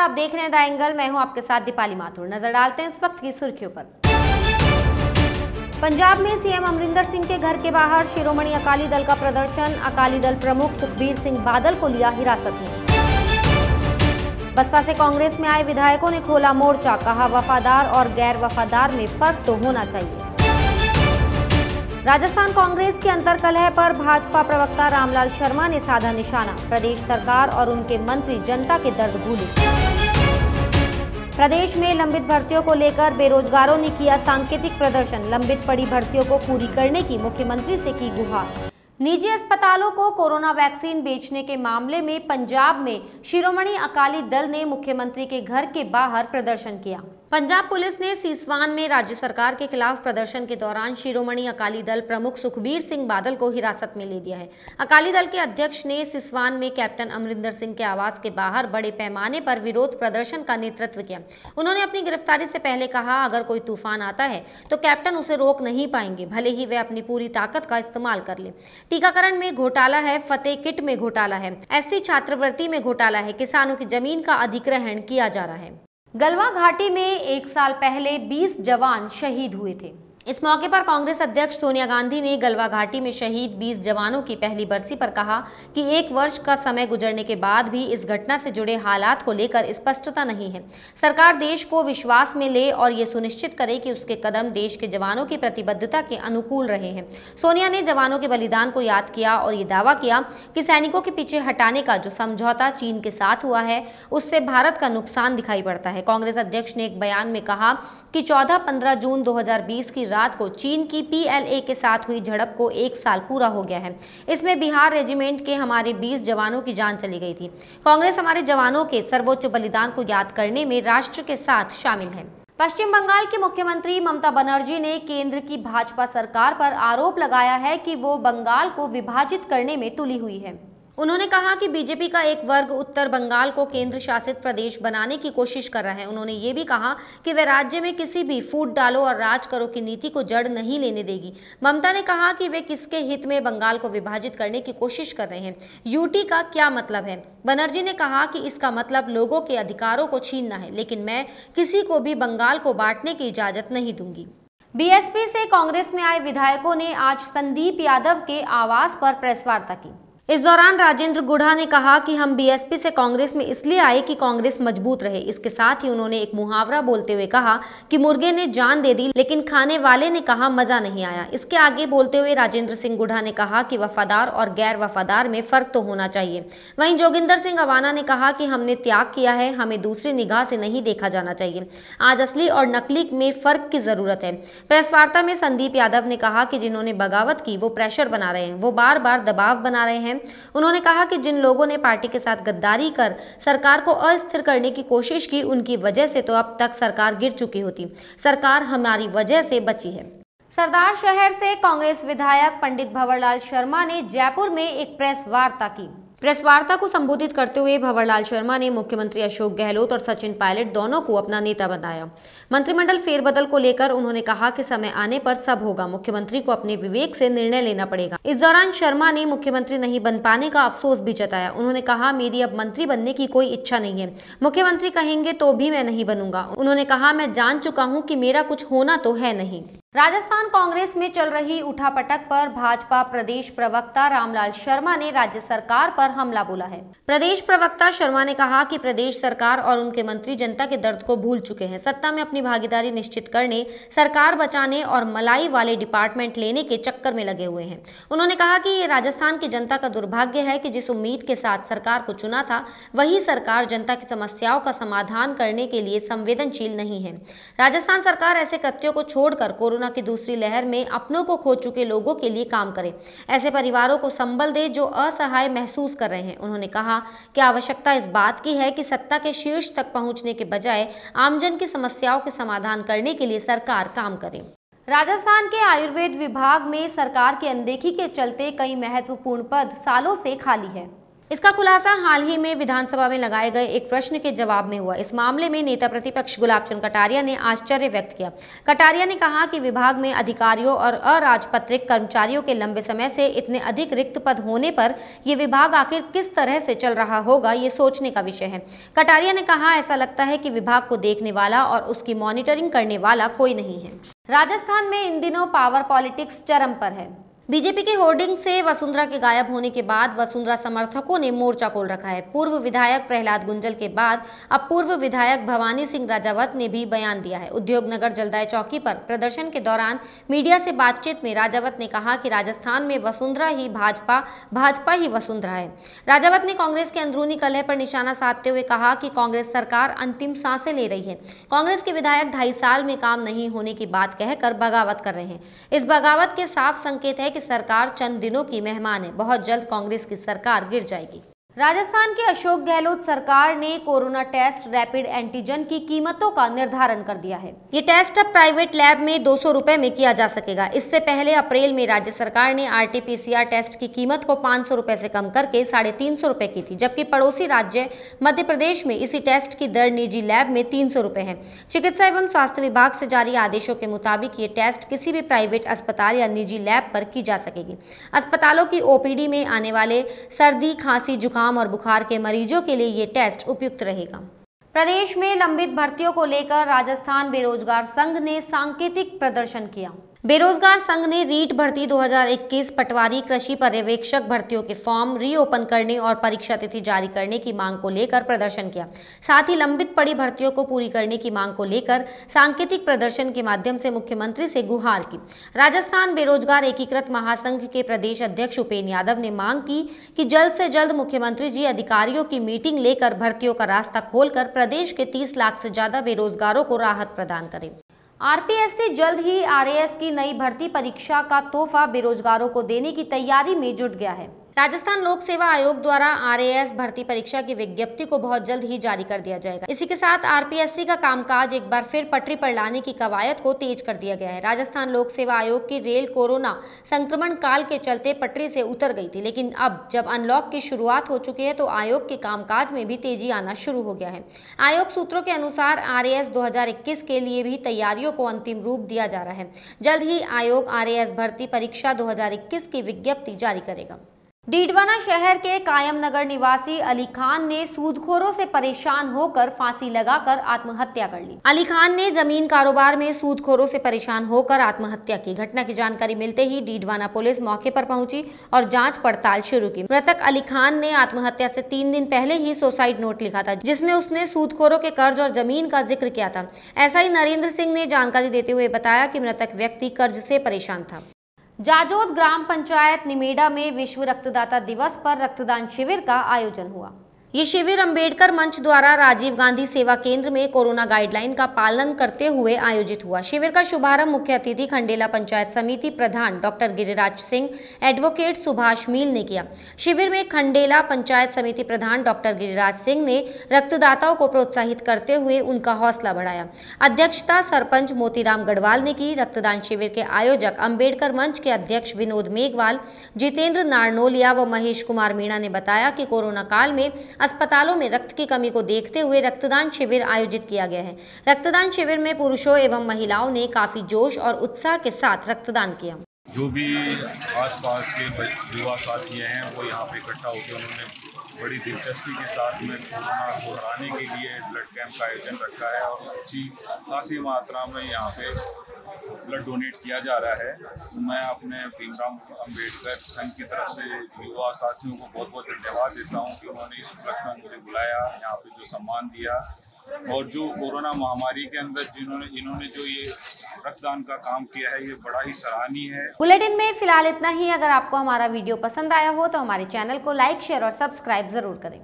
आप देख रहे हैं द एंगल। मैं हूं आपके साथ दीपाली माथुर। नजर डालते हैं इस वक्त की सुर्खियों पर। पंजाब में सीएम अमरिंदर सिंह के घर के बाहर शिरोमणि अकाली दल का प्रदर्शन। अकाली दल प्रमुख सुखबीर सिंह बादल को लिया हिरासत में। बसपा से कांग्रेस में आए विधायकों ने खोला मोर्चा। कहा, वफादार और गैर वफादार में फर्क तो होना चाहिए। राजस्थान कांग्रेस की अंतर्कलह पर भाजपा प्रवक्ता रामलाल शर्मा ने साधा निशाना। प्रदेश सरकार और उनके मंत्री जनता के दर्द भूले। प्रदेश में लंबित भर्तियों को लेकर बेरोजगारों ने किया सांकेतिक प्रदर्शन। लंबित पड़ी भर्तियों को पूरी करने की मुख्यमंत्री से की गुहार। निजी अस्पतालों को कोरोना वैक्सीन बेचने के मामले में पंजाब में शिरोमणि अकाली दल ने मुख्यमंत्री के घर के बाहर प्रदर्शन किया। पंजाब पुलिस ने सीसवान में राज्य सरकार के खिलाफ प्रदर्शन के दौरान शिरोमणि अकाली दल प्रमुख सुखबीर सिंह बादल को हिरासत में ले लिया है। अकाली दल के अध्यक्ष ने सीसवान में कैप्टन अमरिंदर सिंह के आवास के बाहर बड़े पैमाने पर विरोध प्रदर्शन का नेतृत्व किया। उन्होंने अपनी गिरफ्तारी से पहले कहा, अगर कोई तूफान आता है तो कैप्टन उसे रोक नहीं पाएंगे, भले ही वे अपनी पूरी ताकत का इस्तेमाल कर ले। टीकाकरण में घोटाला है, फतेह किट में घोटाला है, एससी छात्रवृत्ति में घोटाला है, किसानों की जमीन का अधिग्रहण किया जा रहा है। गलवा घाटी में 1 साल पहले 20 जवान शहीद हुए थे। इस मौके पर कांग्रेस अध्यक्ष सोनिया गांधी ने गलवा घाटी में शहीद 20 जवानों की पहली बरसी पर कहा कि 1 वर्ष का समय गुजरने के बाद भी इस घटना से जुड़े हालात को लेकर स्पष्टता नहीं है। सरकार देश को विश्वास में ले और ये सुनिश्चित करे कि उसके कदम देश के जवानों की प्रतिबद्धता के अनुकूल रहे हैं। सोनिया ने जवानों के बलिदान को याद किया और ये दावा किया कि सैनिकों के पीछे हटाने का जो समझौता चीन के साथ हुआ है उससे भारत का नुकसान दिखाई पड़ता है। कांग्रेस अध्यक्ष ने एक बयान में कहा कि 14-15 जून 2020 की रात को चीन की PLA के साथ हुई झड़प को 1 साल पूरा हो गया है। इसमें बिहार रेजिमेंट के हमारे 20 जवानों की जान चली गई थी। कांग्रेस हमारे जवानों के सर्वोच्च बलिदान को याद करने में राष्ट्र के साथ शामिल है। पश्चिम बंगाल की मुख्यमंत्री ममता बनर्जी ने केंद्र की भाजपा सरकार पर आरोप लगाया है कि वो बंगाल को विभाजित करने में तुली हुई है। उन्होंने कहा कि बीजेपी का एक वर्ग उत्तर बंगाल को केंद्र शासित प्रदेश बनाने की कोशिश कर रहा है। उन्होंने ये भी कहा कि वे राज्य में किसी भी फूट डालो और राज करो की नीति को जड़ नहीं लेने देगी। ममता ने कहा कि वे किसके हित में बंगाल को विभाजित करने की कोशिश कर रहे हैं। यूटी का क्या मतलब है? बनर्जी ने कहा कि इसका मतलब लोगों के अधिकारों को छीनना है, लेकिन मैं किसी को भी बंगाल को बांटने की इजाजत नहीं दूंगी। बीएसपी से कांग्रेस में आए विधायकों ने आज संदीप यादव के आवास पर प्रेस वार्ता की। इस दौरान राजेंद्र गुढ़ा ने कहा कि हम बीएसपी से कांग्रेस में इसलिए आए कि कांग्रेस मजबूत रहे। इसके साथ ही उन्होंने एक मुहावरा बोलते हुए कहा कि मुर्गे ने जान दे दी लेकिन खाने वाले ने कहा मजा नहीं आया। इसके आगे बोलते हुए राजेंद्र सिंह गुढ़ा ने कहा कि वफादार और गैर वफादार में फर्क तो होना चाहिए। वहीं जोगिंदर सिंह अवाना ने कहा कि हमने त्याग किया है, हमें दूसरी निगाह से नहीं देखा जाना चाहिए। आज असली और नकली में फर्क की जरूरत है। प्रेस वार्ता में संदीप यादव ने कहा कि जिन्होंने बगावत की वो प्रेशर बना रहे हैं, वो बार बार दबाव बना रहे हैं। उन्होंने कहा कि जिन लोगों ने पार्टी के साथ गद्दारी कर सरकार को अस्थिर करने की कोशिश की, उनकी वजह से तो अब तक सरकार गिर चुकी होती। सरकार हमारी वजह से बची है। सरदार शहर से कांग्रेस विधायक पंडित भंवरलाल शर्मा ने जयपुर में एक प्रेस वार्ता की। प्रेस वार्ता को संबोधित करते हुए भंवरलाल शर्मा ने मुख्यमंत्री अशोक गहलोत और सचिन पायलट दोनों को अपना नेता बताया। मंत्रिमंडल फेरबदल को लेकर उन्होंने कहा कि समय आने पर सब होगा, मुख्यमंत्री को अपने विवेक से निर्णय लेना पड़ेगा। इस दौरान शर्मा ने मुख्यमंत्री नहीं बन पाने का अफसोस भी जताया। उन्होंने कहा, मेरी अब मंत्री बनने की कोई इच्छा नहीं है, मुख्यमंत्री कहेंगे तो भी मैं नहीं बनूंगा। उन्होंने कहा, मैं जान चुका हूँ कि मेरा कुछ होना तो है नहीं। राजस्थान कांग्रेस में चल रही उठापटक पर भाजपा प्रदेश प्रवक्ता रामलाल शर्मा ने राज्य सरकार पर हमला बोला है। प्रदेश प्रवक्ता शर्मा ने कहा कि प्रदेश सरकार और उनके मंत्री जनता के दर्द को भूल चुके हैं। सत्ता में अपनी भागीदारी निश्चित करने, सरकार बचाने और मलाई वाले डिपार्टमेंट लेने के चक्कर में लगे हुए हैं। उन्होंने कहा कि ये राजस्थान की जनता का दुर्भाग्य है कि जिस उम्मीद के साथ सरकार को चुना था, वही सरकार जनता की समस्याओं का समाधान करने के लिए संवेदनशील नहीं है। राजस्थान सरकार ऐसे कृत्यों को छोड़कर कोरोना की दूसरी लहर में अपनों को खो चुके लोगों के लिए काम करे, ऐसे परिवारों को संबल दे जो असहाय महसूस कर रहे हैं। उन्होंने कहा कि आवश्यकता इस बात की है कि सत्ता के शीर्ष तक पहुंचने के बजाय आमजन की समस्याओं के समाधान करने के लिए सरकार काम करे। राजस्थान के आयुर्वेद विभाग में सरकार की अनदेखी के चलते कई महत्वपूर्ण पद सालों से खाली है। इसका खुलासा हाल ही में विधानसभा में लगाए गए एक प्रश्न के जवाब में हुआ। इस मामले में नेता प्रतिपक्ष गुलाब चंद कटारिया ने आश्चर्य व्यक्त किया। कटारिया ने कहा कि विभाग में अधिकारियों और अराजपत्रित कर्मचारियों के लंबे समय से इतने अधिक रिक्त पद होने पर ये विभाग आखिर किस तरह से चल रहा होगा, ये सोचने का विषय है। कटारिया ने कहा, ऐसा लगता है कि विभाग को देखने वाला और उसकी मॉनिटरिंग करने वाला कोई नहीं है। राजस्थान में इन दिनों पावर पॉलिटिक्स चरम पर है। बीजेपी के होर्डिंग से वसुंधरा के गायब होने के बाद वसुंधरा समर्थकों ने मोर्चा खोल रखा है। पूर्व विधायक प्रहलाद गुंजल के बाद अब पूर्व विधायक भवानी सिंह राजावत ने भी बयान दिया है। उद्योग नगर जलदाय चौकी पर प्रदर्शन के दौरान मीडिया से बातचीत में राजावत ने कहा कि राजस्थान में वसुंधरा ही भाजपा, भाजपा ही वसुंधरा है। राजावत ने कांग्रेस के अंदरूनी कलह पर निशाना साधते हुए कहा कि कांग्रेस सरकार अंतिम सांसें ले रही है। कांग्रेस के विधायक 2.5 साल में काम नहीं होने की बात कहकर बगावत कर रहे हैं। इस बगावत के साफ संकेत है कि सरकार चंद दिनों की मेहमान है। बहुत जल्द कांग्रेस की सरकार गिर जाएगी। राजस्थान के अशोक गहलोत सरकार ने कोरोना टेस्ट रैपिड एंटीजन की कीमतों का निर्धारण कर दिया है। ये टेस्ट अब प्राइवेट लैब में 200 रुपए में किया जा सकेगा। इससे पहले अप्रैल में राज्य सरकार ने RT-PCR टेस्ट की कीमत को 500 रुपए से कम करके 350 रुपए की थी, जबकि पड़ोसी राज्य मध्य प्रदेश में इसी टेस्ट की दर निजी लैब में 300 रुपए है। चिकित्सा एवं स्वास्थ्य विभाग से जारी आदेशों के मुताबिक ये टेस्ट किसी भी प्राइवेट अस्पताल या निजी लैब पर की जा सकेगी। अस्पतालों की OPD में आने वाले सर्दी, खांसी, जुकाम और बुखार के मरीजों के लिए ये टेस्ट उपयुक्त रहेगा। प्रदेश में लंबित भर्तियों को लेकर राजस्थान बेरोजगार संघ ने सांकेतिक प्रदर्शन किया। बेरोजगार संघ ने रीट भर्ती 2021, पटवारी, कृषि पर्यवेक्षक भर्तियों के फॉर्म रीओपन करने और परीक्षा तिथि जारी करने की मांग को लेकर प्रदर्शन किया। साथ ही लंबित पड़ी भर्तियों को पूरी करने की मांग को लेकर सांकेतिक प्रदर्शन के माध्यम से मुख्यमंत्री से गुहार की। राजस्थान बेरोजगार एकीकृत महासंघ के प्रदेश अध्यक्ष उपेंद्र यादव ने मांग की कि जल्द से जल्द मुख्यमंत्री जी अधिकारियों की मीटिंग लेकर भर्तियों का रास्ता खोलकर प्रदेश के 30 लाख से ज्यादा बेरोजगारों को राहत प्रदान करें। RPSC जल्द ही RAS की नई भर्ती परीक्षा का तोहफा बेरोजगारों को देने की तैयारी में जुट गया है। राजस्थान लोक सेवा आयोग द्वारा RAS भर्ती परीक्षा की विज्ञप्ति को बहुत जल्द ही जारी कर दिया जाएगा। इसी के साथ RPSC का कामकाज एक बार फिर पटरी पर लाने की कवायद को तेज कर दिया गया है। राजस्थान लोक सेवा आयोग की रेल कोरोना संक्रमण काल के चलते पटरी से उतर गई थी, लेकिन अब जब अनलॉक की शुरुआत हो चुकी है तो आयोग के कामकाज में भी तेजी आना शुरू हो गया है। आयोग सूत्रों के अनुसार RAS 2021 के लिए भी तैयारियों को अंतिम रूप दिया जा रहा है। जल्द ही आयोग RAS भर्ती परीक्षा 2021 की विज्ञप्ति जारी करेगा। डीडवाना शहर के कायम नगर निवासी अली खान ने सूदखोरों से परेशान होकर फांसी लगाकर आत्महत्या कर ली। अली खान ने जमीन कारोबार में सूदखोरों से परेशान होकर आत्महत्या की। घटना की जानकारी मिलते ही डीडवाना पुलिस मौके पर पहुंची और जांच पड़ताल शुरू की। मृतक अली खान ने आत्महत्या से 3 दिन पहले ही सुसाइड नोट लिखा था, जिसमें उसने सूदखोरों के कर्ज और जमीन का जिक्र किया था। ऐसा ही नरेंद्र सिंह ने जानकारी देते हुए बताया कि मृतक व्यक्ति कर्ज से परेशान था। जाजोद ग्राम पंचायत निमेडा में विश्व रक्तदाता दिवस पर रक्तदान शिविर का आयोजन हुआ। ये शिविर अंबेडकर मंच द्वारा राजीव गांधी सेवा केंद्र में कोरोना गाइडलाइन का पालन करते हुए आयोजित हुआ। शिविर का शुभारंभ मुख्य अतिथि खंडेला पंचायत समिति प्रधान डॉक्टर गिरिराज सिंह, एडवोकेट सुभाष मील ने किया। शिविर में खंडेला पंचायत समिति प्रधान डॉक्टर गिरिराज सिंह ने रक्तदाताओं को प्रोत्साहित करते हुए उनका हौसला बढ़ाया। अध्यक्षता सरपंच मोतीराम गढ़वाल ने की। रक्तदान शिविर के आयोजक अंबेडकर मंच के अध्यक्ष विनोद मेघवाल, जितेंद्र नारनोलिया व महेश कुमार मीणा ने बताया कि कोरोना काल में अस्पतालों में रक्त की कमी को देखते हुए रक्तदान शिविर आयोजित किया गया है। रक्तदान शिविर में पुरुषों एवं महिलाओं ने काफी जोश और उत्साह के साथ रक्तदान किया। जो भी आसपास के युवा साथी हैं वो यहाँ पे इकट्ठा होकर उन्होंने बड़ी दिलचस्पी के साथ में कोरोना को हराने के लिए ब्लड कैंप का आयोजन रखा है और अच्छी खासी मात्रा में यहाँ पे ब्लड डोनेट किया जा रहा है। मैं अपने भीमराव अंबेडकर संघ की तरफ से युवा साथियों को बहुत बहुत धन्यवाद देता हूँ कि उन्होंने इस उपलक्ष्य में मुझे बुलाया, यहाँ पे जो सम्मान दिया और जो कोरोना महामारी के अंदर इन्होंने जो ये रक्तदान का काम किया है, ये बड़ा ही सराहनीय है। बुलेटिन में फिलहाल इतना ही। अगर आपको हमारा वीडियो पसंद आया हो तो हमारे चैनल को लाइक, शेयर और सब्सक्राइब जरूर करें।